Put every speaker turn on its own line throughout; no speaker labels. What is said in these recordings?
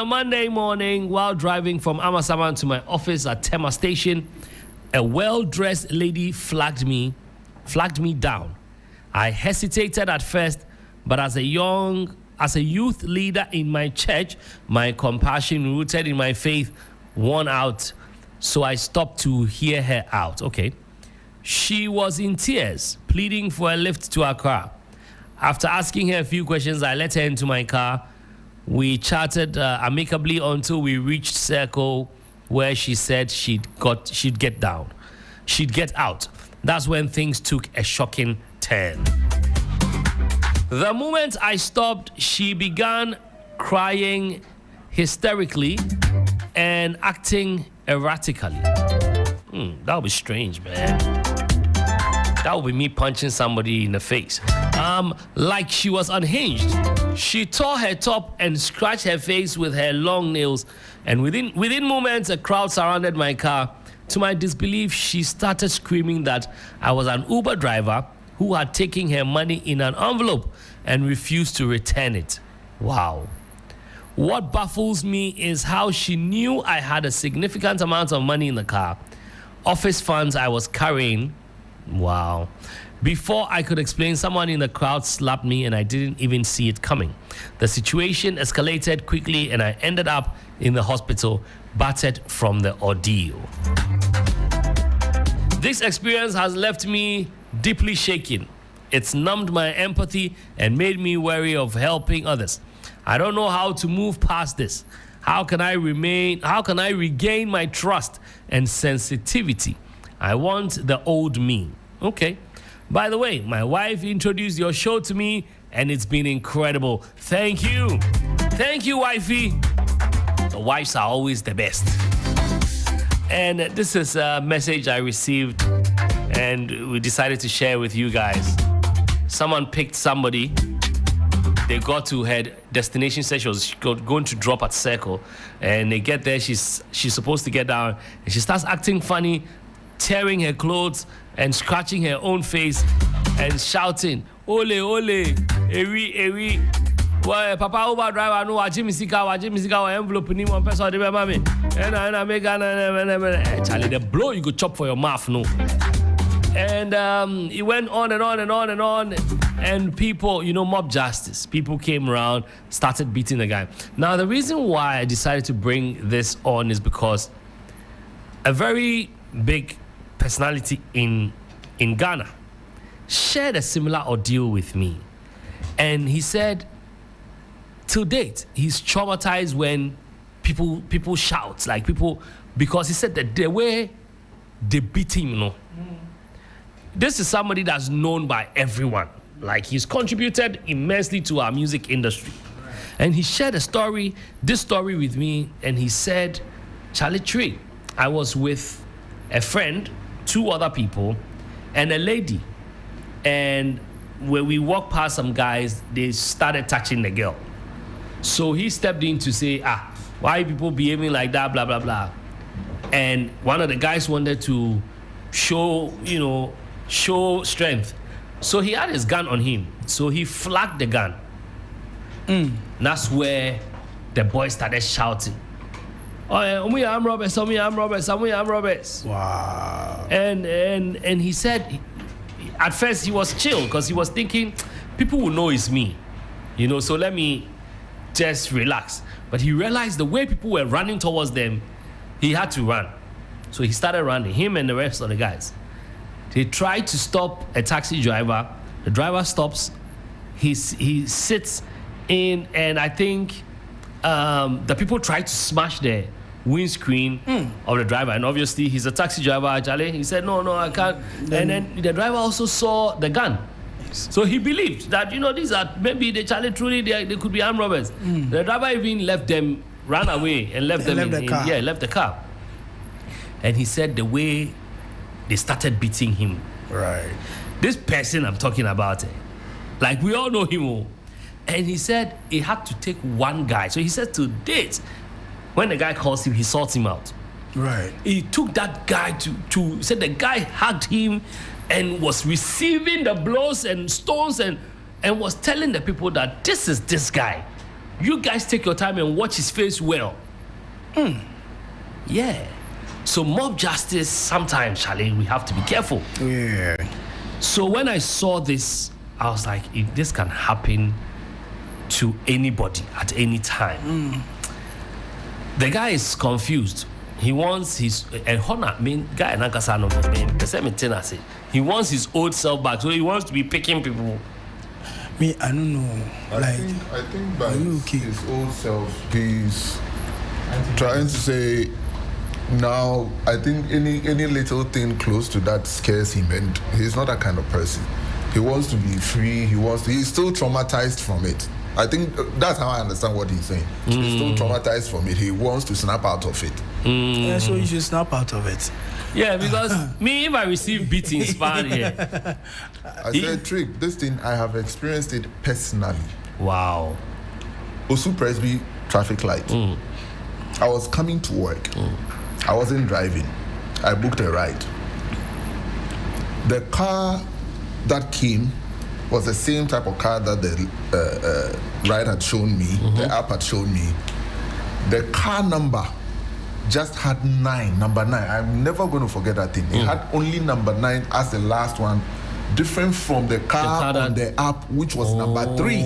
A Monday morning, while driving from Amasaman to my office at Tema Station, a well-dressed lady flagged me down. I hesitated at first, but as a youth leader in my church, my compassion rooted in my faith won out, so I stopped to hear her out. Okay. She was in tears, pleading for a lift to her car. After asking her a few questions, I let her into my car. We chatted amicably until we reached Circle, where she said she'd get out. That's when things took a shocking turn. The moment I stopped, she began crying hysterically and acting erratically. That would be strange, man. That would be me punching somebody in the face. Like she was unhinged. She tore her top and scratched her face with her long nails. And within moments, a crowd surrounded my car. To my disbelief, she started screaming that I was an Uber driver who had taken her money in an envelope and refused to return it. Wow. What baffles me is how she knew I had a significant amount of money in the car, office funds I was carrying. Wow. Before I could explain, someone in the crowd slapped me and I didn't even see it coming. The situation escalated quickly and I ended up in the hospital, battered from the ordeal. This experience has left me deeply shaken. It's numbed my empathy and made me wary of helping others. I don't know how to move past this. How can I regain my trust and sensitivity? I want the old me. Okay. By the way, my wife introduced your show to me, and it's been incredible. Thank you. Thank you, wifey. The wives are always the best. And this is a message I received, and we decided to share with you guys. Someone picked somebody. They got to her destination, said she was going to drop at Circle, and they get there. She's supposed to get down, and she starts acting funny, tearing her clothes and scratching her own face and shouting, "Ole, ole, ewi. Well, Papa Uber driver, no, wajimi sika, envelope ni one person de mama me. And I make Charlie, the blow you go chop for your mouth, no." And it went on and on and on and on. And people, mob justice. People came around, started beating the guy. Now, the reason why I decided to bring this on is because a very big personality in Ghana shared a similar ordeal with me. And he said, to date, he's traumatized when people shout, like people, because he said that the way they beat him, This is somebody that's known by everyone. Like, he's contributed immensely to our music industry. Right. And he shared this story with me, and he said, Charlie Tree, I was with a friend, 2 other people, and a lady. And when we walked past some guys, they started touching the girl. So he stepped in to say, why are people behaving like that, blah, blah, blah. And one of the guys wanted to show strength. So he had his gun on him. So he flagged the gun. That's where the boy started shouting, "Oh, we armed robbers, we armed robbers."
Wow.
And he said, at first he was chill because he was thinking, people will know it's me, so let me just relax. But he realized the way people were running towards them, he had to run. So he started running, him and the rest of the guys. They tried to stop a taxi driver. The driver stops. He sits in, and I think the people tried to smash the windscreen of the driver. And obviously, he's a taxi driver, Charlie. He said, no, I can't. And then the driver also saw the gun. So he believed that, these are maybe the Charlie truly, they could be armed robbers. The driver even left them, ran away, and left them left the car. And he said the way they started beating him.
Right.
This person I'm talking about, like we all know him. And he said he had to take one guy. So he said to date, when the guy calls him, he sorts him out.
Right.
He took that guy to said the guy hugged him and was receiving the blows and stones and was telling the people that this is this guy. You guys take your time and watch his face well. Yeah. So mob justice, sometimes, Charlie, we have to be careful.
Yeah.
So when I saw this, I was like, if this can happen to anybody at any time. The guy is confused. He wants his honor. I mean, guy Nakasano, he wants his old self back. So he wants to be picking people.
Me, I don't know.
I think by his old self, he's trying to say now. I think any little thing close to that scares him, and he's not that kind of person. He wants to be free. He's still traumatized from it. I think that's how I understand what he's saying. He's still traumatized from it. He wants to snap out of it.
Yeah, so you should snap out of it.
Yeah, because me, if I receive beatings, fine here.
I said, Trig, this thing, I have experienced it personally.
Wow.
Osu Presby traffic light. I was coming to work. I wasn't driving. I booked a ride. The car that came was the same type of car that the ride had shown me, the app had shown me. The car number just had number 9. I'm never going to forget that thing. It had only number 9 as the last one, different from the car on the app, which was number 3.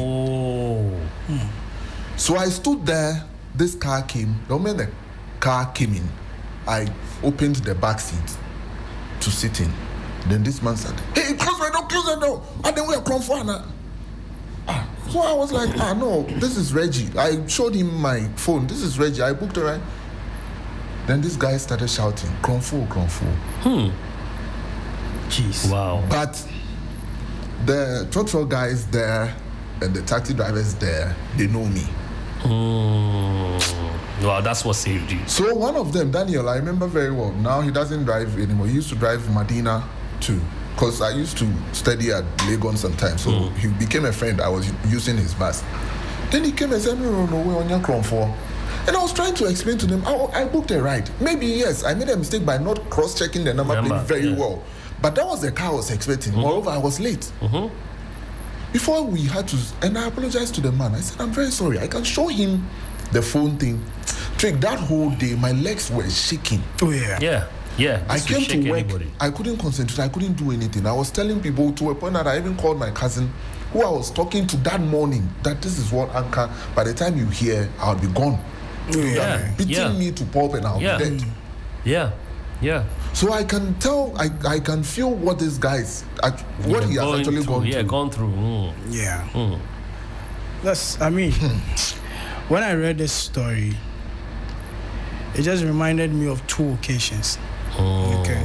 So I stood there, this car came. The moment the car came in, I opened the back seat to sit in. Then this man said, hey, close the door. And then we are come for Anna. So I was like, no, this is Reggie. I showed him my phone. This is Reggie. I booked a ride. Then this guy started shouting, Kronfo.
Jeez. Wow.
But the truck guys there and the taxi drivers there, they know me.
Wow, that's what saved you.
So one of them, Daniel, I remember very well. Now he doesn't drive anymore. He used to drive Medina too. Because I used to study at Legon sometimes. So he became a friend. I was using his bus. Then he came and said, no, we're on your Kronfo. And I was trying to explain to them, I booked a ride. Maybe, yes, I made a mistake by not cross-checking the number plate very well. But that was the car I was expecting. Moreover, I was late. Before we had to, and I apologized to the man. I said, I'm very sorry. I can show him the phone thing. Trick, that whole day, my legs were shaking.
Oh, yeah.
Yeah.
I came to work. I couldn't concentrate. I couldn't do anything. I was telling people to a point that I even called my cousin, who I was talking to that morning, that this is what Anchor, by the time you hear, I'll be gone. Beating me to pulp and I'll be dead.
Yeah.
So I can tell, I can feel what this guy's, what he has actually gone through.
Yeah, gone through.
Yeah. That's, I mean, when I read this story, it just reminded me of 2 occasions. Okay.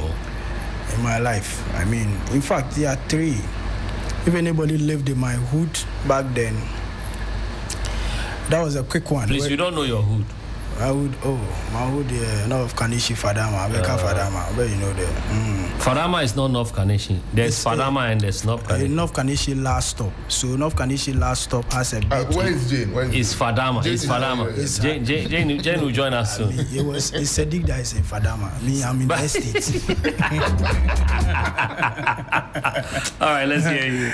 In my life. I mean, in fact, there are 3. If anybody lived in my hood back then, that was a quick one.
Please, you don't know your hood.
I would, my hood, North Kanishi Fadama, Beka Fadama, but you know that.
Fadama is not North Kanishi. There's Fadama and there's North Kanishi.
North Kanishi last stop. So North Kanishi last stop has a bit.
Where is Jane?
It's Fadama. It's Fadama. Jane will join us soon.
It's Sadiq that is in Fadama. Me, I'm in the estate.
All right, let's hear you.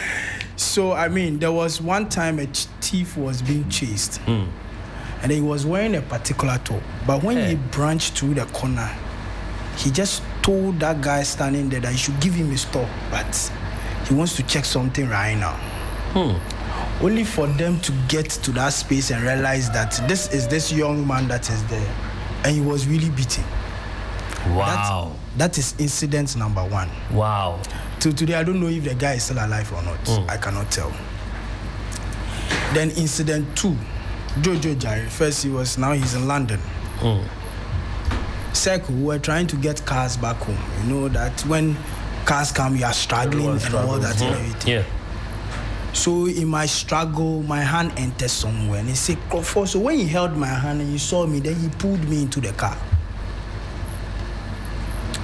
So, I mean, there was one time a thief was being chased. And he was wearing a particular top. But when he branched through the corner, he just told that guy standing there that he should give him his top. But he wants to check something right now. Only for them to get to that space and realize that this is this young man that is there. And he was really beaten.
Wow.
That is incident number 1.
Wow.
Till today, I don't know if the guy is still alive or not. I cannot tell. Then incident 2. Jojo Jari, first he's in London. Second, we were trying to get cars back home. You know that when cars come, you are struggling and all that and everything.
Yeah.
So in my struggle, my hand entered somewhere and he said, Crawford. So when he held my hand and he saw me, then he pulled me into the car.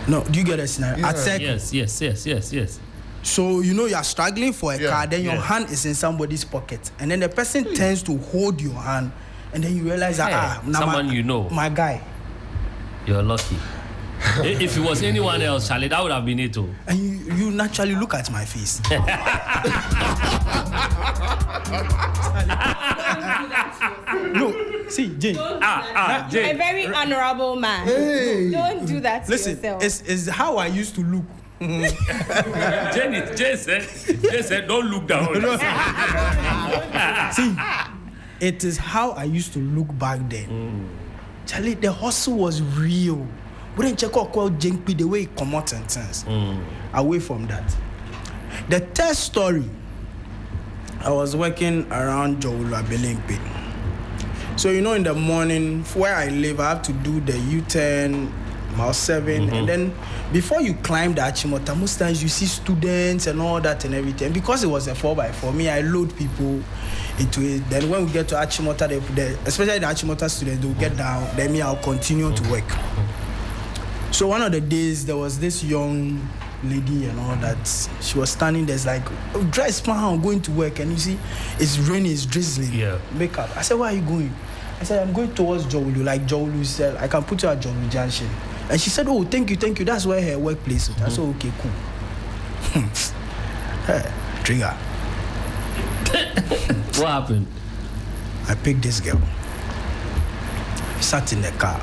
No, do you get a scenario?
Yeah.
Yes.
So, you know, you're struggling for a car, then your hand is in somebody's pocket. And then the person tends to hold your hand, and then you realize that,
someone you know.
My guy.
You're lucky. If it was anyone else, Charlie, that would have been it too.
And you naturally look at my face. No, see, Jane.
Jane.
A very honorable man.
Hey.
Don't do that to
Listen,
yourself.
it's how I used to look.
Jane said, don't look down.
See, it is how I used to look back then. Charlie, the hustle was real. We didn't check out Jenki the way he come out and things. Away from that. The third story, I was working around Jowula Belinkpe. So you know, in the morning, where I live, I have to do the U-turn, mile 7, and then before you climb the Achimota, most times you see students and all that and everything. Because it was a 4x4, me, I load people into it. Then when we get to Achimota, especially the Achimota students, they'll get down. Then me, I'll continue to work. So one of the days, there was this young lady and all that. She was standing there, like, dress now, I'm going to work. And you see, it's raining, it's drizzling.
Yeah.
Makeup. I said, where are you going? I said, I'm going towards Jowulu. Like Jowulu said, I can put you at Jowulu Junction. And she said, oh, thank you. That's where her workplace is. I said, okay, cool. Hey, Trigger.
What happened?
I picked this girl. Sat in the car.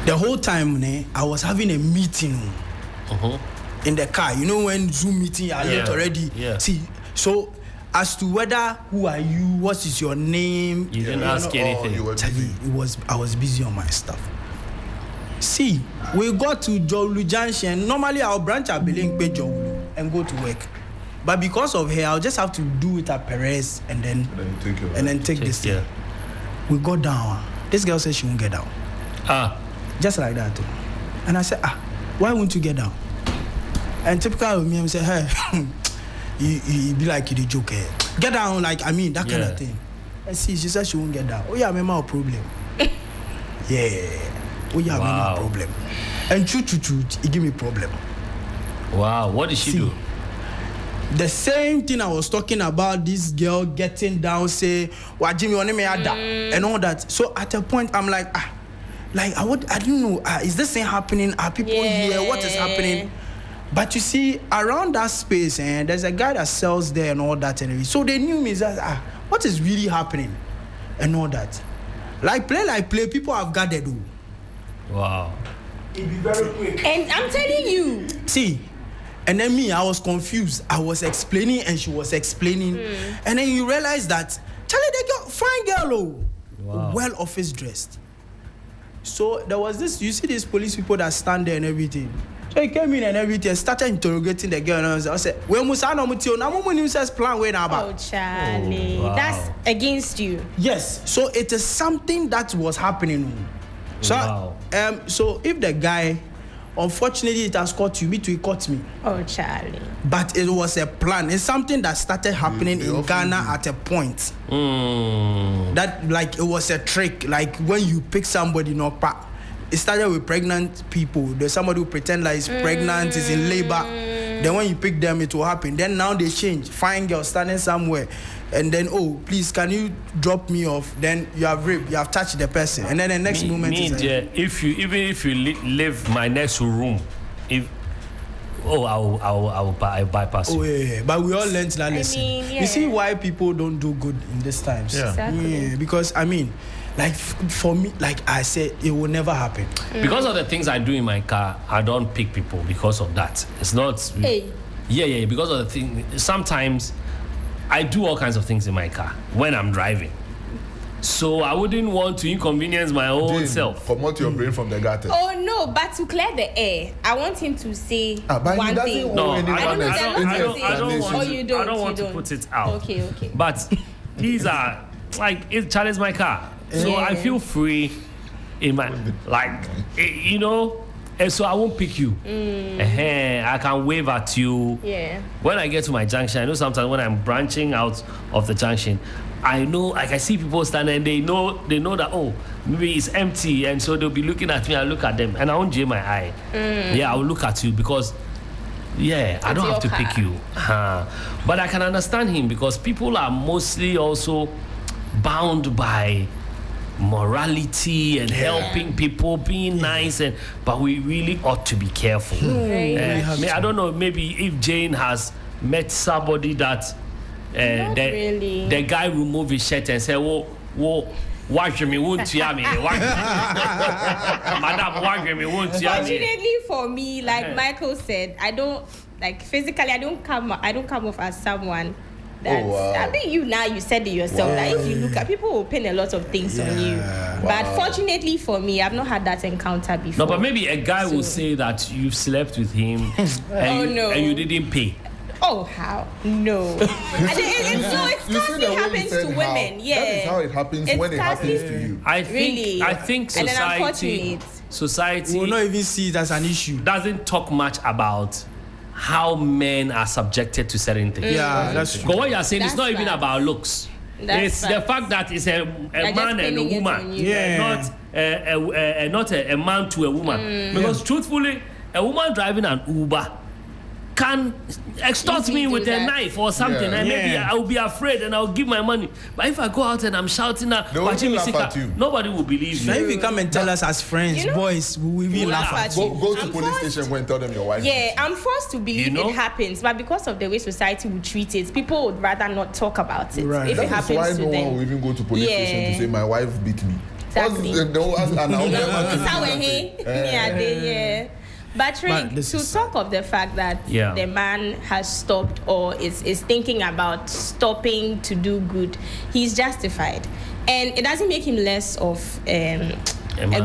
The whole time, I was having a meeting in the car. You know when Zoom meeting, I late already.
Yeah.
See, so as to whether who are you, what is your name,
You didn't ask anything.
You were busy.
I was busy on my stuff. See, we got to Jowulu Junction. Normally, I'll branch at Belinkpe Jowulu and go to work. But because of her, I'll just have to do it at Perez and then take this thing.
Yeah.
We got down. This girl said she won't get down. Just like that. And I said, why won't you get down? And typical of me, I say, hey, you be like you the joke. Get down, like, I mean, that kind of thing. And see, she said she won't get down. Oh, yeah, I remember our problem. Yeah. Oh, yeah, I remember problem. And true, it give me problem.
Wow, what did she do?
The same thing I was talking about, this girl getting down, say, Jimmy, and all that. So at a point, I'm like, I don't know, is this thing happening? Are people here? What is happening? But you see, around that space, there's a guy that sells there and all that. And so they knew me, that, what is really happening? And all that. Like play, people have gathered.
Wow.
It'd be very quick.
And I'm telling you.
See, and then me, I was confused. I was explaining and she was explaining. And then you realize that, Charlie, the girl, fine girl, well office dressed. So there was this, you see these police people that stand there and everything. So he came in and everything, started interrogating the girl. And I said, we must have no plan way now.
Oh, Charlie.
Wow.
That's against you.
Yes. So it is something that was happening. So, so if the guy, unfortunately, it has caught you, it caught me.
Oh, Charlie.
But it was a plan. It's something that started happening in Ghana at a point. That, like, it was a trick. Like, when you pick somebody, it started with pregnant people. There's somebody who pretend like is pregnant, is in labor. Then when you pick them, it will happen. Then now they change. Fine girl standing somewhere. And then, oh, please, can you drop me off? Then you have raped, you have touched the person. And then the next moment is
even if you live my next room, I'll bypass you.
Oh, yeah. But we all learned that lesson.
mean,
You see why people don't do good in these times?
Yeah.
Exactly.
Yeah, because, I mean, like, for me, like I said, it will never happen.
Because of the things I do in my car, I don't pick people because of that. It's not...
Hey.
Yeah, because of the thing. Sometimes I do all kinds of things in my car when I'm driving. So I wouldn't want to inconvenience my own self.
Promote your brain from the gutter.
Oh no, but to clear the air, I want him to say
but
one
he doesn't
thing.
owe anyone
I
an
don't
want to put it out.
Okay.
But these are like it challenges my car. So I feel free in my and so I won't pick you. I can wave at you.
Yeah.
When I get to my junction, I know sometimes when I'm branching out of the junction, I know, like I see people standing and they know that, oh, maybe it's empty, and so they'll be looking at me. I look at them and I won't jam my eye. Yeah, I'll look at you because I don't have to pick you. But I can understand him because people are mostly also bound by morality and helping people, being nice, but we really ought to be careful. I don't know, maybe if Jane has met somebody that the guy remove his shirt and say, whoa, watch me, won't you me? Madam, watch me, won't you me?
Fortunately for me, like Michael said, I don't physically. I don't come off as someone. I think you said it yourself. That if you look at people, will pin a lot of things on you. But fortunately for me, I've not had that encounter before.
No, but maybe a guy will say that you've slept with him and you didn't pay.
Oh, how? No. It constantly happens to women. Yeah.
That is how it happens when it happens to you.
I think society
will not even see it as an issue.
Doesn't talk much about how men are subjected to certain things.
Yeah, that's true.
But what you're saying is not even about looks. It's the fact that it's a man and a woman, not a man to a woman. Because truthfully, a woman driving an Uber can extort me with a knife or something, and maybe I will be afraid and I'll give my money. But if I go out and I'm shouting at nobody will believe me.
Now if you come and tell us as friends, boys, we will laugh at you.
Go to police station and tell them your wife.
Yeah, I'm forced to believe it happens, but because of the way society will treat it, people would rather not talk about it.
Right.
If it happens
why
to
no
them.
one will even go to police station to say my wife beat me.
Exactly. But Rick, to talk of the fact that the man has stopped or is thinking about stopping to do good, he's justified. And it doesn't make him less of a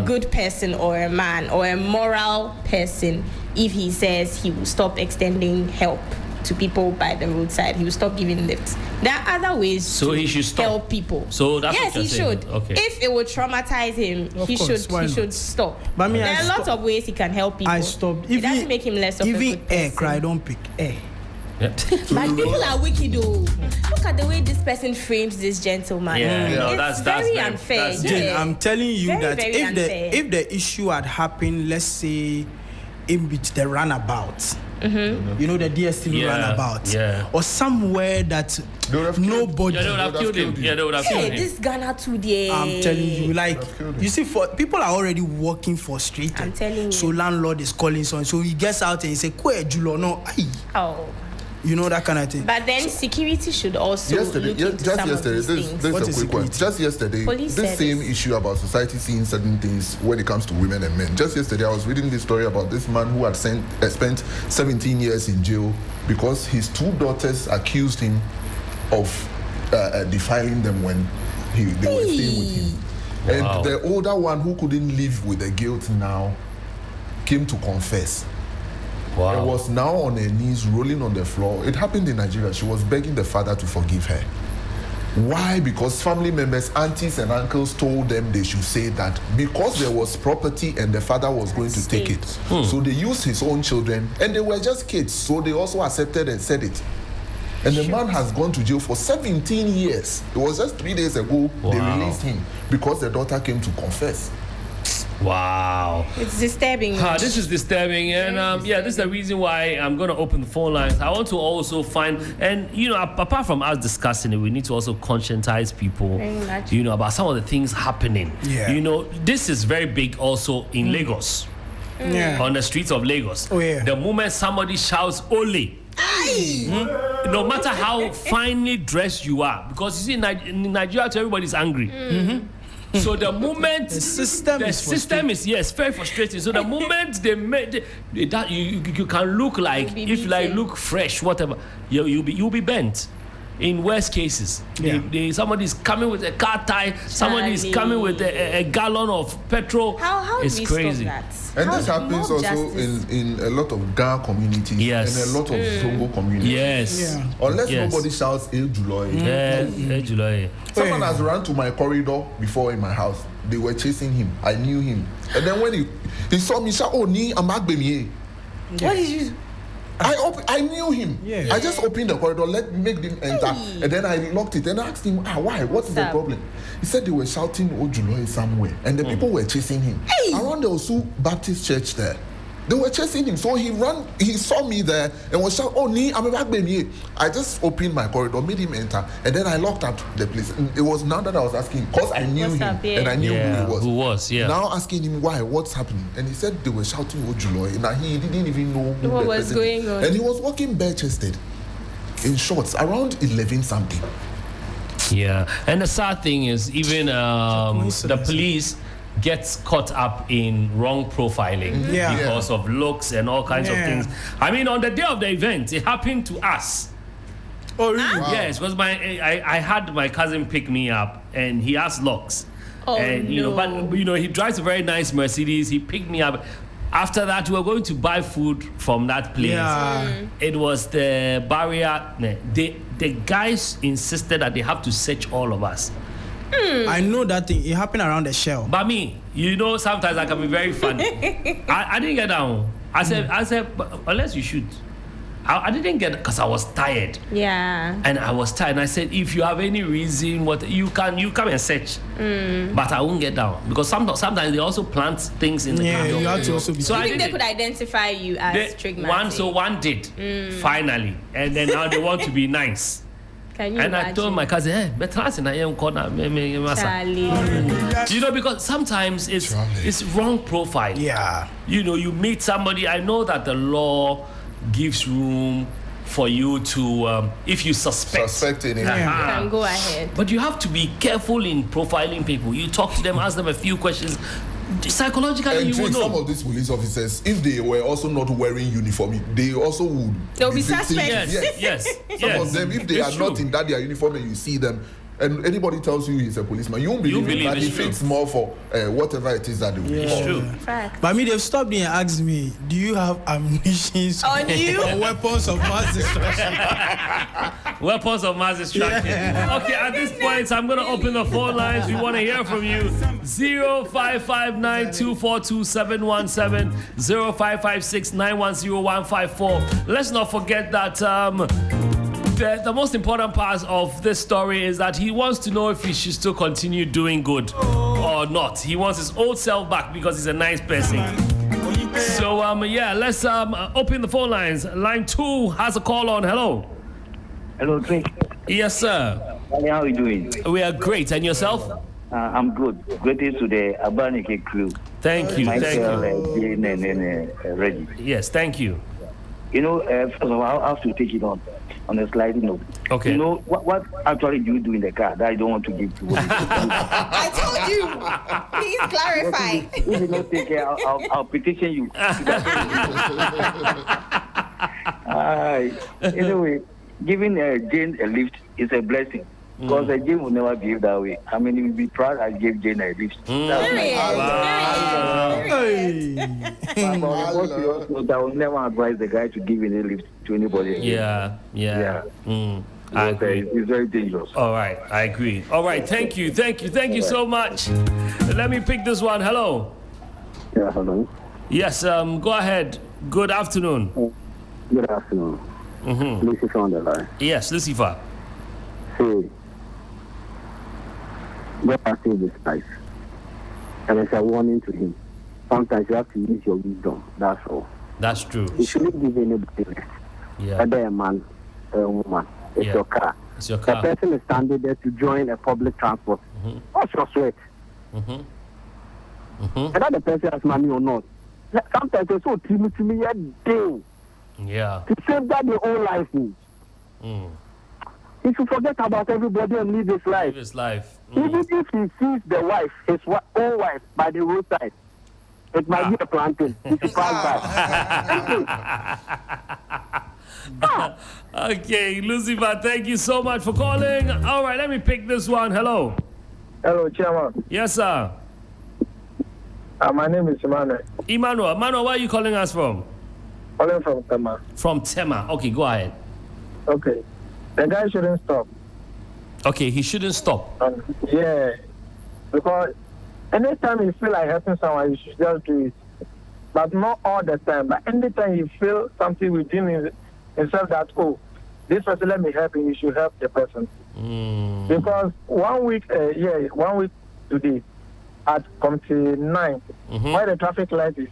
good person or a man or a moral person if he says he will stop extending help to people by the roadside. He will stop giving lifts. There are other ways
he should stop.
Help people.
So that's
yes,
what
he should.
Okay.
If it would traumatize him, he should stop.
But
there are lots of ways he can help people.
I stopped.
It doesn't make him less of a good person.
Cry, don't pick air.
But people are wicked though. Look at the way this person frames this gentleman. It's very unfair.
Jane, I'm telling you that if the issue had happened, let's say in the runabout, you know, the DSTV runabout, or somewhere that nobody.
They would have killed him. They would have killed him.
This Ghana today.
I'm telling you, you see, for people are already working frustrated.
I'm telling you.
So landlord is calling someone, so he gets out and he say, "Kwe Julo no, aye."
Oh.
You know, that kind of thing.
But then security should also look into some of these things.
This is a quick one. Just yesterday, this same issue about society seeing certain things when it comes to women and men. Just yesterday, I was reading this story about this man who had spent 17 years in jail because his two daughters accused him of defiling them when they were staying with him. Wow. And the older one, who couldn't live with the guilt now, came to confess.
Wow.
And was now on her knees, rolling on the floor. It happened in Nigeria. She was begging the father to forgive her. Why? Because family members, aunties and uncles told them they should say that because there was property and the father was going to take it. So they used his own children, and they were just kids, so they also accepted and said it. And the man has gone to jail for 17 years. It was just 3 days ago they released him because the daughter came to confess.
Wow.
It's disturbing.
This is disturbing. And this is the reason why I'm going to open the phone lines. I want to also find, and apart from us discussing it, we need to also conscientize people, about some of the things happening. This is very big also in Lagos. On the streets of Lagos. The moment somebody shouts Ole, no matter how finely dressed you are, because you see in Nigeria everybody's angry. So the moment
the system is
very frustrating. So the moment they made that, you can look like look fresh, whatever, you'll be bent. In worst cases, somebody's coming with a car tie, somebody is coming with a gallon of petrol.
How
it's crazy.
That?
And this happens also in a lot of Ga communities and a lot of Zongo communities. Unless nobody shouts El Juloy. Someone has run to my corridor before in my house. They were chasing him. I knew him. And then when he saw me, shout, "Oh, ni amagbemi."
What did you?
I knew him. I just opened the corridor, make them enter, and then I locked it and I asked him, why? What's the problem? He said they were shouting Ojuloy somewhere, and the people were chasing him around the Osu Baptist Church there. They were chasing him, so he ran. He saw me there and was shouting, "Oh, nee, I'm back, baby!" I just opened my corridor, made him enter, and then I locked up the place. And it was now that I was asking, because I knew him and I knew who he was.
Who was? Yeah.
Now asking him why, what's happening, and he said they were shouting Ojuloy, and he didn't even know
what was going on.
And he was walking bare-chested, in shorts, around 11 something.
Yeah, and the sad thing is, even the police gets caught up in wrong profiling because of looks and all kinds of things. I mean, on the day of the event, it happened to us.
Oh, really?
Wow.
Yes, because I had my cousin pick me up, and he has locks.
Oh,
and he drives a very nice Mercedes. He picked me up. After that, we were going to buy food from that place.
Yeah.
It was the barrier. The guys insisted that they have to search all of us.
I know that thing. It happened around the Shell.
But me, sometimes I can be very funny. I didn't get down. I said, but unless you shoot. I didn't get, because I was tired.
Yeah.
And I was tired. And I said, if you have any reason, you come and search. But I won't get down. Because sometimes they also plant things in the car.
You have to also be.
So I think they could identify you as Trigmatic.
One did, finally. And then now they want to be nice.
Can you
and
imagine?
I told my cousin, hey, because sometimes it's wrong profile.
Yeah.
You meet somebody. I know that the law gives room for you to, if you suspect
anything.
You can go ahead.
But you have to be careful in profiling people. You talk to them, ask them a few questions. Psychologically,
and
you will know.
Some of these police officers, if they were also not wearing uniform, they also would.
They'll be suspects.
Yes.
Some of them, if they are not in that their uniform and you see them, and anybody tells you he's a policeman, you won't believe it. But he thinks more for whatever it is that they will do.
It's true.
But I mean, they've stopped me and asked me, do you have ammunition
on you?
or weapons of mass destruction?
Weapons of mass destruction. Yeah. Okay, at this point, I'm going to open the phone lines. We want to hear from you. 0559242717, 0556910154. Let's not forget that the most important part of this story is that he wants to know if he should still continue doing good or not. He wants his old self back because he's a nice person. So, let's open the phone lines. Line 2 has a call on. Hello.
Hello, Trick.
Yes, sir.
How are you doing?
We are great. And yourself?
I'm good. Greetings to the ABAAN3K Crew.
Thank you.
Myself, Jane and Reggie.
Yes, thank you.
First of all, I have to take it on a sliding note.
Okay.
What actually do you do in the car that I don't want to give to you?
I told you. Please clarify.
If you don't take care, I'll petition you. Anyway, giving Jane a lift is a blessing. Because Jane will never behave that way. I mean, he will be proud I gave Jane a lift. I will never advise the guy to give any lift to anybody.
Yeah. I agree.
It's very dangerous.
All right, I agree. All right, thank you so much. Let me pick this one. Hello.
Yeah, hello.
Yes, go ahead. Good afternoon.
Good afternoon. Lucifer on the line.
Yes, Lucifer.
See, God has saved his life. And it's a warning to him. Sometimes you have to use your wisdom. That's all.
That's true.
You shouldn't give anybody less. Whether a man or a woman. It's your car.
It's your car.
The person is standing there to join a public transport. What's your sweat? Whether the person has money or not. Sometimes it's so timid to me yet day.
Yeah.
To save that their own life. He should forget about everybody and live his life. Even if he sees the wife, his own wife, by the roadside, it might be a plantain. He should pass by.
Okay, Lucifer, thank you so much for calling. All right, let me pick this one. Hello.
Hello, Chairman.
Yes, sir.
My name is Emmanuel.
Emmanuel, where are you calling us from?
Calling from Tema.
From Tema. Okay, go ahead.
Okay. The guy shouldn't stop.
Okay, he shouldn't stop.
Yeah. Because anytime you feel like helping someone, you should just do it. But not all the time. But anytime you feel something within himself that, this person let me help him, you should help the person. Because 1 week, 1 week today, at Committee 9, where the traffic light is,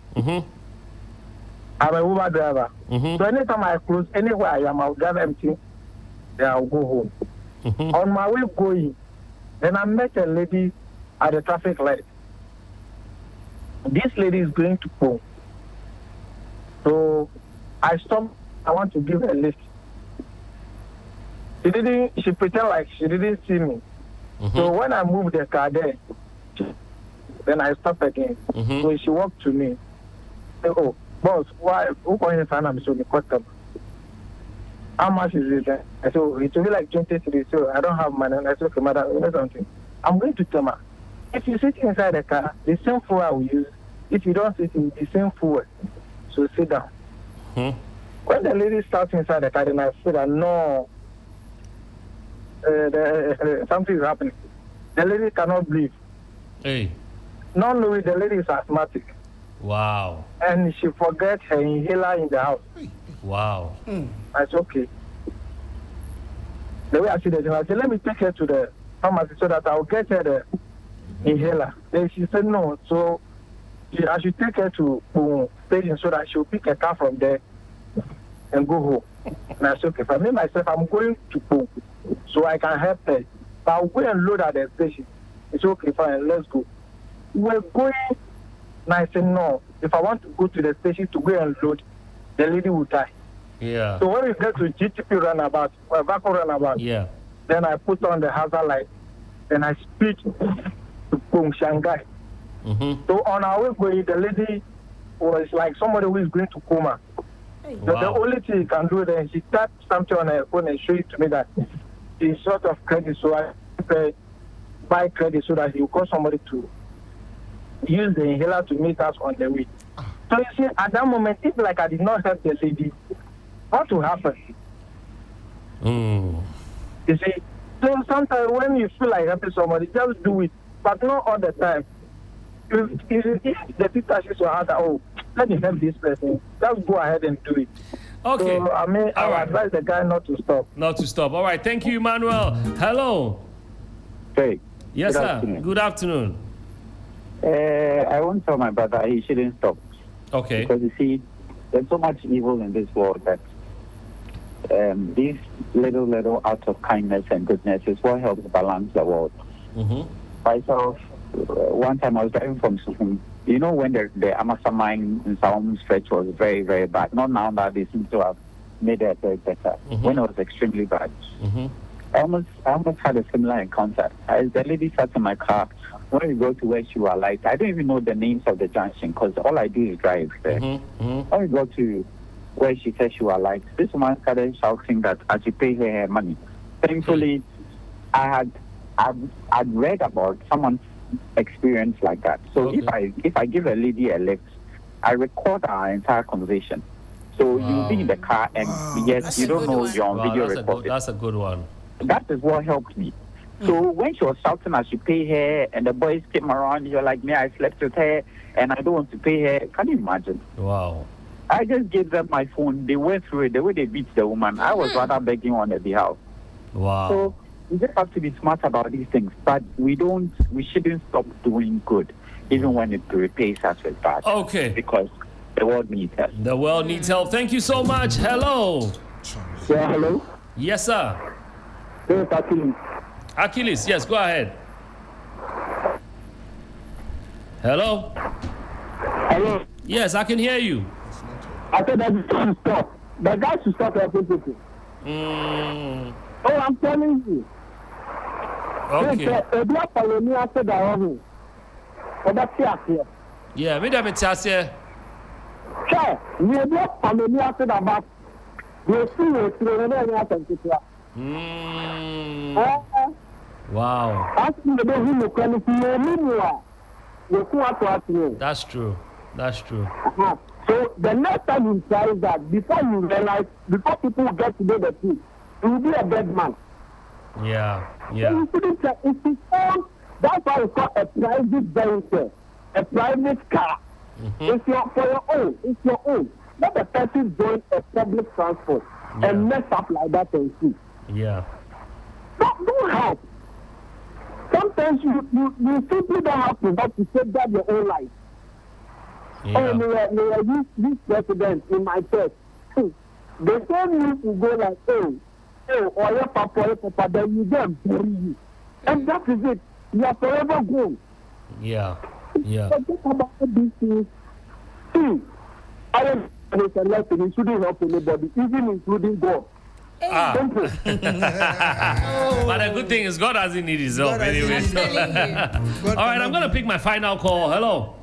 I'm a Uber driver. So anytime I close anywhere I am, I'll drive empty. Then I'll go home. On my way going, then I met a lady at the traffic light. This lady is going to Pong. So I stopped. I want to give her a lift. She pretended like she didn't see me. So when I moved the car there, then I stopped again. So she walked to me. Say, oh, boss, why? Who can you find me? So the customer. How much is it? I said, oh, it will be like 23. So I don't have money. I said, okay, madam, you know something. I'm going to tell her. If you sit inside the car, the same fuel I will use. If you don't sit in the same fuel, so sit down. When the lady starts inside the car, then I feel that no, something is happening. The lady cannot breathe.
Hey.
Not knowing the lady is asthmatic.
Wow.
And she forgets her inhaler in the house.
Wow.
I said, okay. The way I see the thing, I said, let me take her to the pharmacy so that I'll get her the inhaler. Then she said no. So I should take her to station so that she'll pick a car from there and go home. And I said, okay, for me myself, I'm going to Pong so I can help her. But I'll go and load at the station. It's okay, fine, let's go. We're going, and I said, no, if I want to go to the station to go and load, the lady will die.
Yeah.
So when we get to GTP runabout, or Vaco runabout, then I put on the hazard light, and I speed to Pong Shanghai. So on our way going, the lady was like somebody who is going to coma. So the only thing you can do then, she tapped something on her phone and showed it to me that she's short of credit, so I buy credit so that he will call somebody to use the inhaler to meet us on the way. So you see, at that moment, if like I did not help the lady, what will happen? You see, so sometimes when you feel like helping somebody, just do it, but not all the time. If the teacher says, oh, let me help this person, just go ahead and do it.
Okay.
So, I mean, I would advise the guy not to stop.
Not to stop. All right. Thank you, Emmanuel. Hello.
Hey.
Yes, sir. Good afternoon.
I want to tell my brother he shouldn't stop.
Okay.
Because you see, there's so much evil in this world that these little acts of kindness and goodness is what helps balance the world. Myself, one time I was driving from Sufum. You know when the Amasa mine in Salom stretch was very, very bad. Not now that they seem to have made it very better. When it was extremely bad. I almost had a similar encounter. As the lady sat in my car, when we go to where she was like, I don't even know the names of the junction because all I do is drive there. When we go to where she said she was like, this woman started shouting that I should pay her money. Thankfully, I'd read about someone's experience like that. So if I give a lady a lift, I record our entire conversation. So you'll be in the car and yes, you don't know you're on video recording.
That's a good one.
That is what helped me. So when she was shouting I should pay her and the boys came around, you're like, me, I slept with her and I don't want to pay her. Can you imagine?
Wow.
I just gave them my phone. They went through it. The way they beat the woman, I was rather begging on their behalf.
Wow.
So we just have to be smart about these things. But we shouldn't stop doing good, even when it repays us with bad.
Okay.
Because the world needs help.
The world needs help. Thank you so much. Hello.
Yeah, hello?
Yes, sir.
Hey, Achilles.
Achilles, yes, go ahead. Hello?
Hello?
Yes, I can hear you.
I said that you should stop. The guy should stop helping people. Oh, I'm telling you.
Okay. Yeah, me da me tiase.
Sure, we are not family after that, but we see it through the
Wow. That's true. That's true.
So the next time you try that, before you realize, before people get to know the truth, you will be a dead man.
Yeah.
So you shouldn't say, it's his own, that's why it's called a private vehicle, a private car. It's for your own. It's your own. Let the person join a public transport and mess up like that and see.
Yeah.
Don't help. Sometimes you simply don't have to help to safeguard your own life.
Oh, may this president in my church. They told me to go like, or your papa, then you get bury. And that is it. You are forever gone.
Yeah.
But think about these things. I am a lesson. It shouldn't help anybody, even including God.
But the good thing is God doesn't need his help anyway. All right, I'm going to pick my final call. Hello.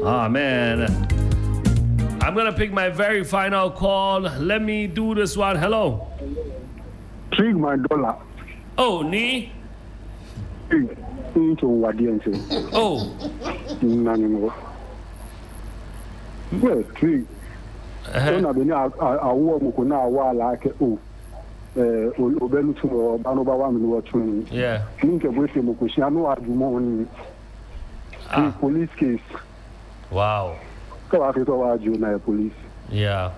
Oh, man. I'm going to pick my very final call. Let me do this one. Hello.
$3
Oh, Ni? Oh.
Well, three. So be awo mo ko na awa la ke obelu tu o ba no ba wa mi wo tun.
Yeah.
Nke bo se mo ko si anu adumo ni. Police case.
Wow.
Ko wa fe to wa ju na police.
Yeah.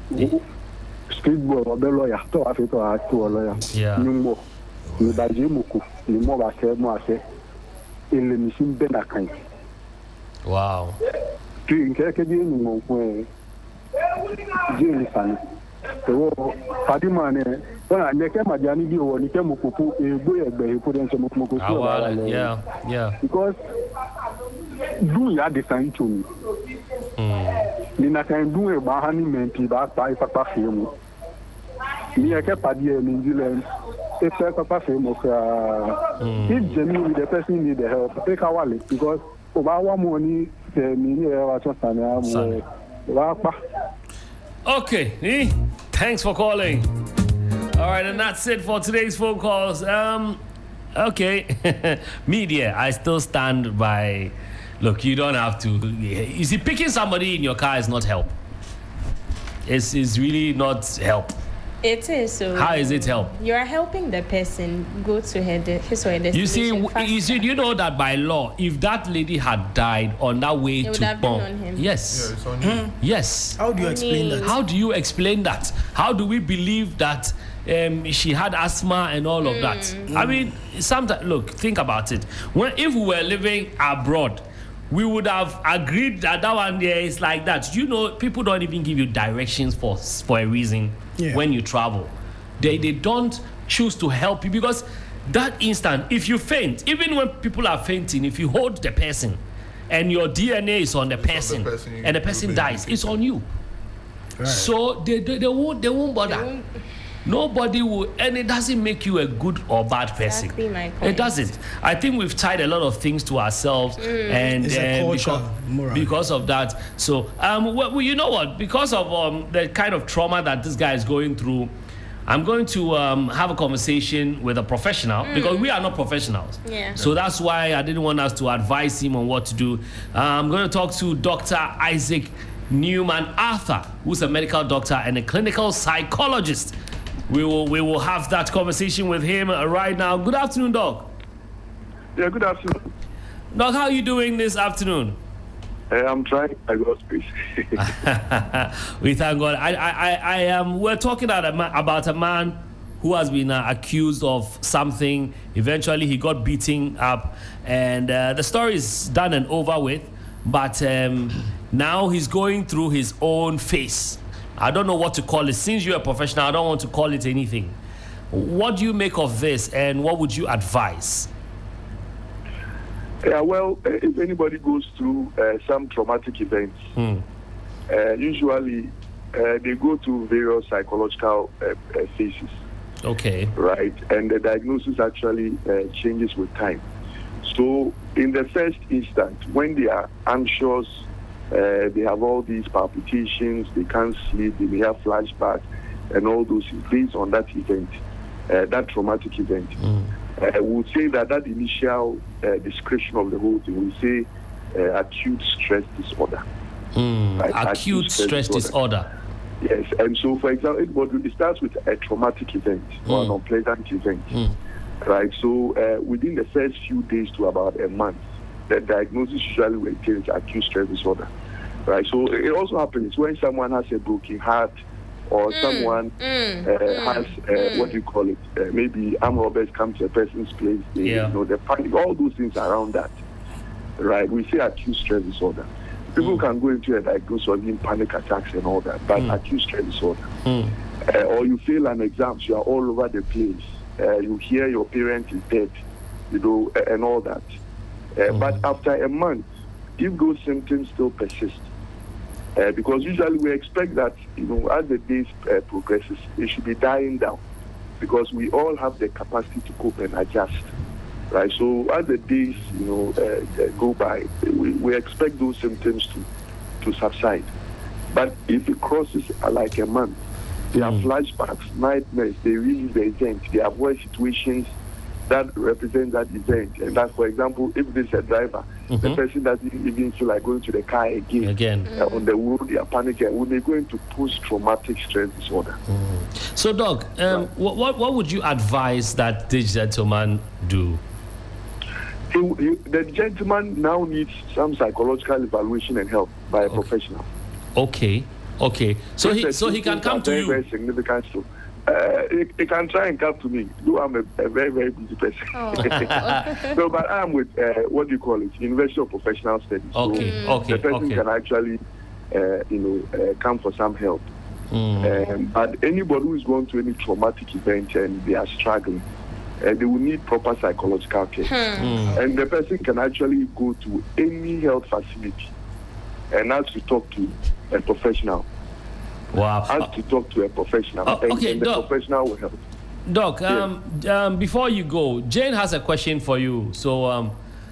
Street boy obelo ya to wa fe to a to lawyer.
Yeah.
Ni ba je mo ko ni mo ba se mo ase. Ele mi sin be na kan.
Wow.
In case of any one, Jimmy Fan. So, Fatimane, when I make my journey, you will need to move a boy, you put in some more.
Yeah.
Because do you have the time to me? Nina can do a bahani menti back by Papa Film. Me, I kept at the New Zealand. If Papa Film, if Jenny, the person need the help, take a wallet because of our money.
Okay, thanks for calling. All right, and that's it for today's phone calls. Okay, media, I still stand by. Look, you don't have to. You see, picking somebody in your car is not help. It's really not help.
It is. So
how is it help?
You are helping the person go to his or her destination.
You see, you know that by law, if that lady had died on that way
it
to Bong, yes,
it's on you.
Yes.
How do you explain that?
How do you explain that? How do we believe that she had asthma and all of that? I mean, sometimes look, think about it. If we were living abroad, we would have agreed that one there is like that. You know, people don't even give you directions for a reason. Yeah. When you travel, they don't choose to help you because that instant, if you faint, even when people are fainting, if you hold the person and your DNA is on the person and the person dies, it's on you. Right. So they won't bother. Nobody will, and it doesn't make you a good or bad person.
Exactly my point.
It doesn't. I think we've tied a lot of things to ourselves, and because of that. So, well, you know what? Because of the kind of trauma that this guy is going through, I'm going to have a conversation with a professional because we are not professionals.
Yeah.
So that's why I didn't want us to advise him on what to do. I'm going to talk to Dr. Isaac Newman Arthur, who's a medical doctor and a clinical psychologist. We will have that conversation with him right now. Good afternoon, Doc.
Yeah, good afternoon.
Doc, how are you doing this afternoon?
I'm trying. I got space.
We thank God. We're talking about a man who has been accused of something. Eventually, he got beaten up, and the story is done and over with. But now he's going through his own phase. I don't know what to call it. Since you're a professional, I don't want to call it anything. What do you make of this, and what would you advise?
Yeah, well, if anybody goes through some traumatic events, usually they go through various psychological phases.
Okay.
Right, and the diagnosis actually changes with time. So, in the first instant, when they are anxious, they have all these palpitations, they can't sleep, they may have flashbacks, and all those things based on that event, that traumatic event. We would say that initial description of the whole thing, we say acute stress disorder.
Right? Acute stress disorder.
Yes, and so for example, it starts with a traumatic event or an unpleasant event. Right, so within the first few days to about a month, the diagnosis usually maintains acute stress disorder, right? So it also happens when someone has a broken heart or someone has, what do you call it, maybe armed robbers come to a person's place, you know, the panic, all those things around that. right? We say acute stress disorder. People can go into a diagnosis of having panic attacks and all that, but acute stress disorder. Or you fail an exam, you are all over the place. You hear your parent is dead, and all that. But after a month, if those symptoms still persist, because usually we expect that, as the days progresses, it should be dying down, because we all have the capacity to cope and adjust. Right, so as the days, go by, we expect those symptoms to subside. But if it crosses like a month, they have flashbacks, nightmares, they relive the event, they avoid situations that represent that event. And that, for example, if there's a driver, the person doesn't even feel like going to the car again. On the road, they are panicking. When they go into post-traumatic stress disorder.
So, Doc, what would you advise that this gentleman do?
The gentleman now needs some psychological evaluation and help by a professional.
Okay. So he can come to you.
Very significant. So, he can try and come to me. Though I'm a very, very busy person. So, but I'm with University of Professional Studies.
Okay.
So the person can actually, come for some help. But anybody who is going through any traumatic event and they are struggling, they will need proper psychological care. And the person can actually go to any health facility and ask to talk to a professional.
Wow.
Ask to talk to a professional. And the
Doc,
professional will help.
Doc, before you go, Jane has a question for you. So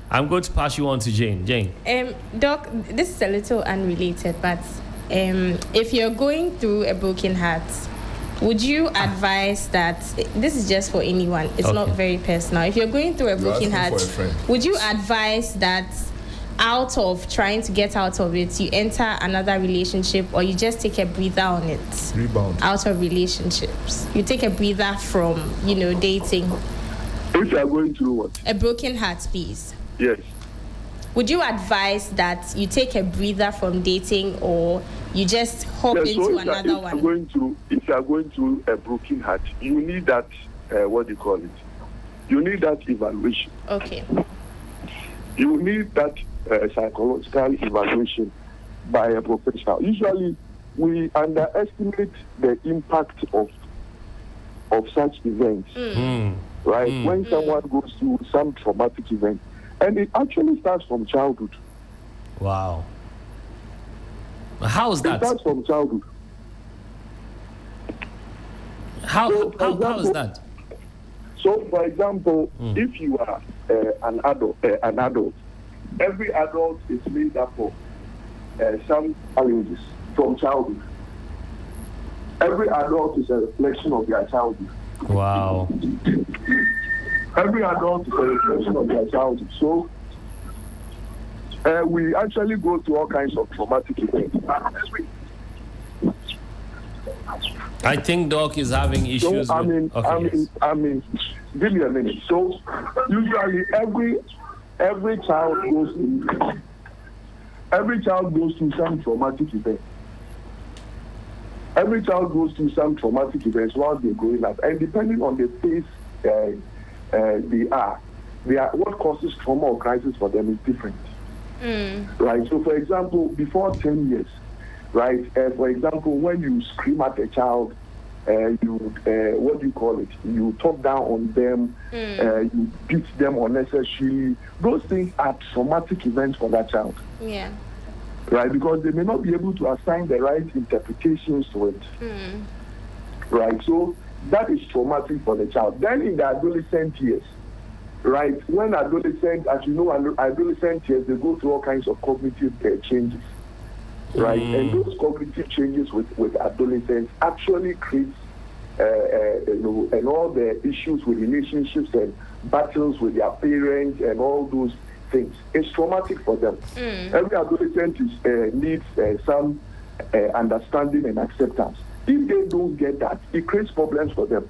I'm going to pass you on to Jane.
Doc, this is a little unrelated, but if you're going through a broken heart, would you advise that, this is just for anyone, it's not very personal. If you're going through a broken heart, would you advise that out of trying to get out of it, you enter another relationship, or you just take a breather on it?
Rebound.
Out of relationships. You take a breather from, dating.
If you are going through what?
A broken heart, please.
Yes.
Would you advise that you take a breather from dating, or you just hop into another one?
If you are going through a broken heart, you need that, You need that evaluation.
Okay.
You need that psychological evaluation by a professional. Usually, we underestimate the impact of such events, right? When someone goes through some traumatic event, and it actually starts from childhood.
Wow. How is that?
It starts from childhood.
How is that?
So, for example, if you are an adult, every adult is made up of some challenges from childhood. Every adult is a reflection of their childhood.
Wow.
Every adult is a reflection of their childhood. So, we actually go through all kinds of traumatic events.
I think Doc is having issues.
So, give me a minute. So, usually every child goes through some traumatic event. Every child goes through some traumatic events while they're growing up, and depending on the phase they are, what causes trauma or crisis for them is different. Right. So, for example, before 10 years, right? For example, when you scream at a child, you talk down on them, you beat them unnecessarily. Those things are traumatic events for that child.
Yeah.
Right, because they may not be able to assign the right interpretations to it. Right, so that is traumatic for the child. Then in the adolescent years, right, when adolescent years, they go through all kinds of cognitive changes. Right, and those cognitive changes with adolescents actually creates, and all the issues with relationships and battles with their parents and all those things. It's traumatic for them. Every adolescent needs some understanding and acceptance. If they don't get that, it creates problems for them.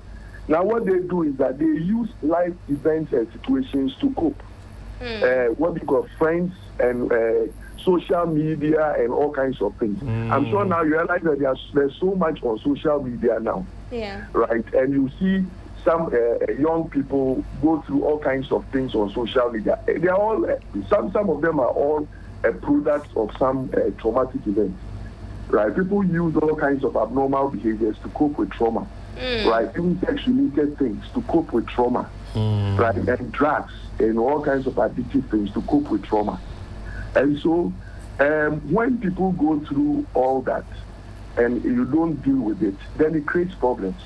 Now, what they do is that they use life events and situations to cope. What we call friends and social media and all kinds of things. I'm sure now you realize that there's so much on social media now.
Yeah.
Right, and you see some young people go through all kinds of things on social media. They are all some of them are all products of some traumatic events, right? People use all kinds of abnormal behaviors to cope with trauma, right? Even sex-related things to cope with trauma, right? And drugs and all kinds of addictive things to cope with trauma. And so when people go through all that and you don't deal with it, then it creates problems.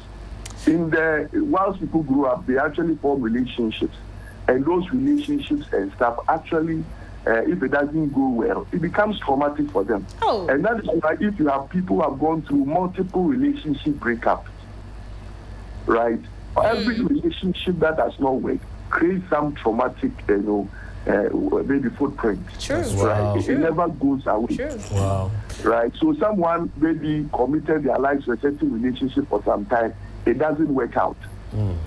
Whilst people grow up, they actually form relationships. And those relationships and stuff actually, if it doesn't go well, it becomes traumatic for them.
Oh.
And that is why if you have people who have gone through multiple relationship breakups, right? Every relationship that does not work creates some traumatic, maybe footprint.
True.
Right? It never goes away.
True.
Wow.
Right? So someone maybe committed their life to a certain relationship for some time, it doesn't work out.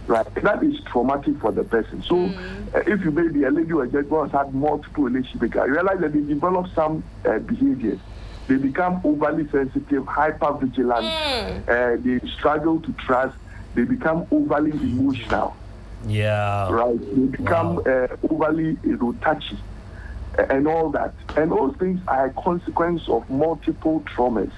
Right? That is traumatic for the person. So if you maybe a lady or a gentleman has had multiple relationships, you realize that they develop some behaviors. They become overly sensitive, hyper vigilant, they struggle to trust, they become overly emotional.
Yeah.
Right? They become overly touchy and all that. And those things are a consequence of multiple traumas.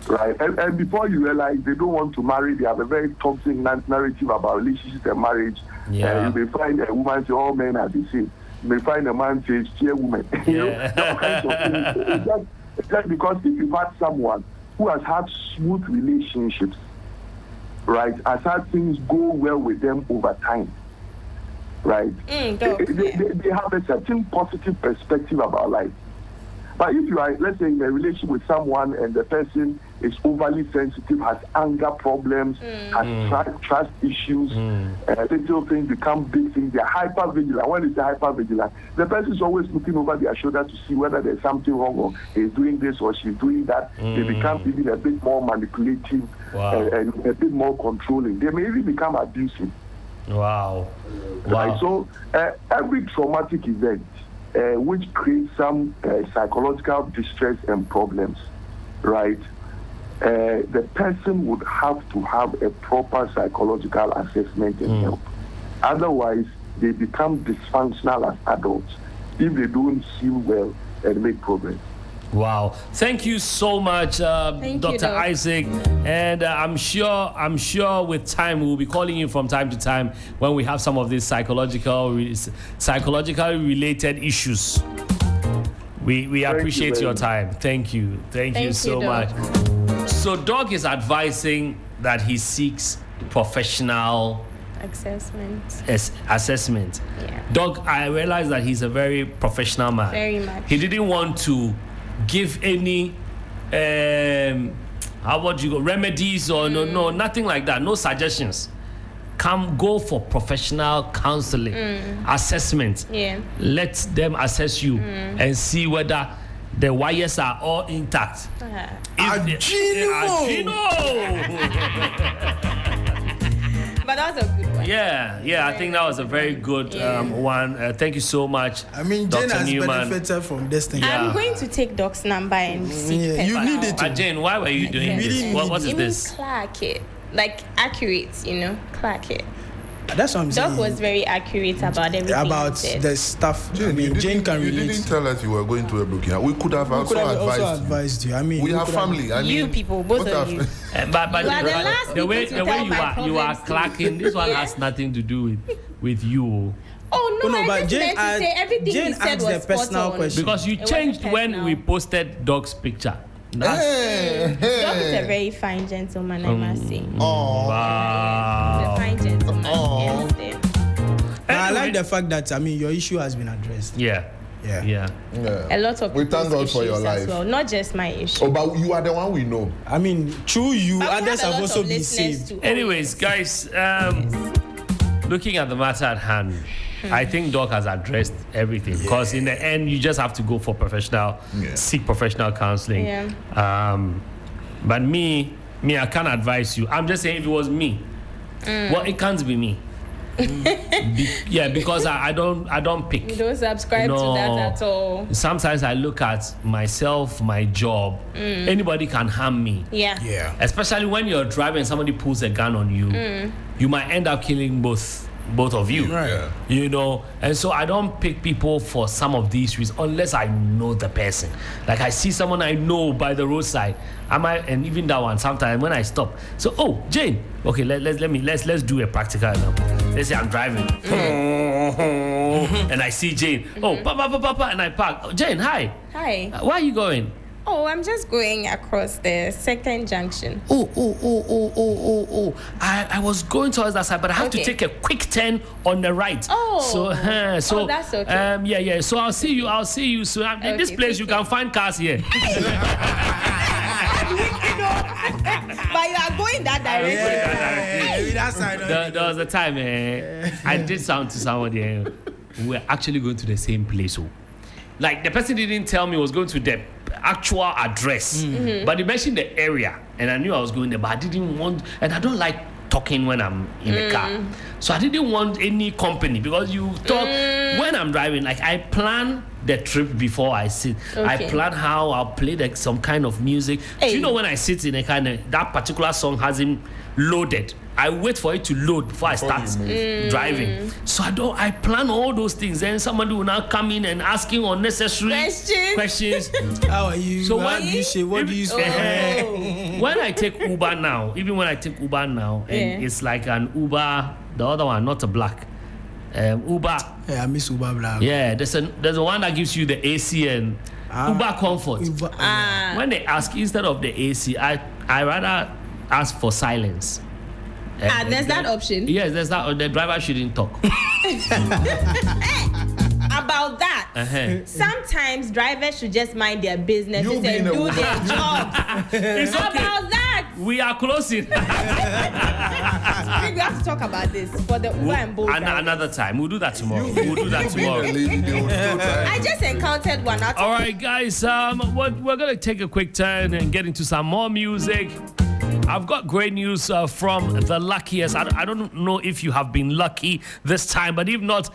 Right? And before you realize they don't want to marry, they have a very toxic narrative about relationships and marriage.
Yeah.
You may find a woman say all men are the same. You may find a man say steer woman. All kinds of things. It's just because if you've had someone who has had smooth relationships, right, has had things go well with them over time, right? They have a certain positive perspective about life. But if you are, let's say, in a relationship with someone and the person is overly sensitive, has anger problems, has trust issues, little things become big things, they are hyper vigilant. When they say hyper vigilant, the person is always looking over their shoulder to see whether there's something wrong or he's doing this or she's doing that. They become even a bit more manipulative and a bit more controlling. They may even become abusive.
Wow.
Right? So every traumatic event which creates some psychological distress and problems, right? The person would have to have a proper psychological assessment and help. Otherwise, they become dysfunctional as adults if they don't heal well and make progress.
Wow. Thank you so much, Dr. Isaac. And I'm sure with time we'll be calling you from time to time when we have some of these psychologically related issues. We appreciate your time. Thank you. Thank you so much. So Doc is advising that he seeks professional assessment.
Yeah.
Doc, I realize that he's a very professional man.
Very much.
He didn't want to give any remedies or no, nothing like that, no suggestions. Go for professional counseling, assessment. Let them assess you and see whether the wires are all intact.
But that was a good one.
Yeah, I think that was a very good one. Thank you so much.
I mean, Jane has benefited from this thing.
I'm going to take Doc's number and see.
You need it.
Jane, why were you doing this? What is this?
Clark it. Like accurate, Clark it.
That's what I'm saying.
Doc was very accurate about everything.
About the stuff. Jane can relate.
You didn't tell us you were going to a booking. We could have also advised you.
I mean,
we have family.
You people, both of you.
But the way you are clacking, this one has nothing to do with you.
Oh no! But Jane
asked the personal question
because you changed when we posted Doc's picture.
Doc is a very fine gentleman, I must say.
Wow.
He's a fine gentleman.
I like the fact that your issue has been addressed.
Yeah.
A lot of
we thank God for your life.
Well. Not just my issue.
Oh, but you are the one we know.
I mean, through you, others have also been saved.
Anyways, guys, looking at the matter at hand, I think Doc has addressed everything because in the end, you just have to go for seek professional counseling. But me, I can't advise you. I'm just saying if it was me, well, it can't be me. Because I don't pick.
You don't subscribe to that at all.
Sometimes I look at myself, my job. Anybody can harm me.
Yeah.
Especially when you're driving and somebody pulls a gun on you, you might end up killing both of you.
Right.
And so I don't pick people for some of these reasons unless I know the person. Like I see someone I know by the roadside, and even that one sometimes when I stop. So Jane, okay, let's do a practical example. Let's say I'm driving and I see Jane. Papa, and I park. Jane, hi. Where are you going?
Oh, I'm just going across the second junction.
I was going towards that side, but I have to take a quick turn on the right.
So that's okay.
Yeah. So I'll see you soon. In this place, you can find cars here.
But you are going that direction.
That side.
There was a time I did sound to somebody. We were actually going to the same place. Like the person didn't tell me I was going to the actual address, but he mentioned the area, and I knew I was going there, but I didn't want, and I don't like talking when I'm in the car, so I didn't want any company because you talk when I'm driving. Like I plan the trip before I sit. I plan how I'll play some kind of music. You know, when I sit in a kind of that particular song hasn't loaded, I wait for it to load before I start driving. So I plan all those things. Then somebody will now come in and asking unnecessary questions.
How are you?
So
what do you say? What do you say?
When I take Uber now, and it's like an Uber, the other one, not a black. Uber.
Yeah, I miss Uber Black.
Yeah, there's a one that gives you the AC and Uber Comfort. When they ask instead of the AC, I rather ask for silence.
There's that option.
Yes, there's that. The driver shouldn't talk.
About that, sometimes drivers should just mind their business and do their job.
It's okay.
About that,
we are closing.
we have to talk about this for the Uber and Bolt.
Another time. We'll do that tomorrow.
I just encountered one.
All right, guys. We're gonna take a quick turn and get into some more music. I've got great news from the luckiest. I don't know if you have been lucky this time, but if not,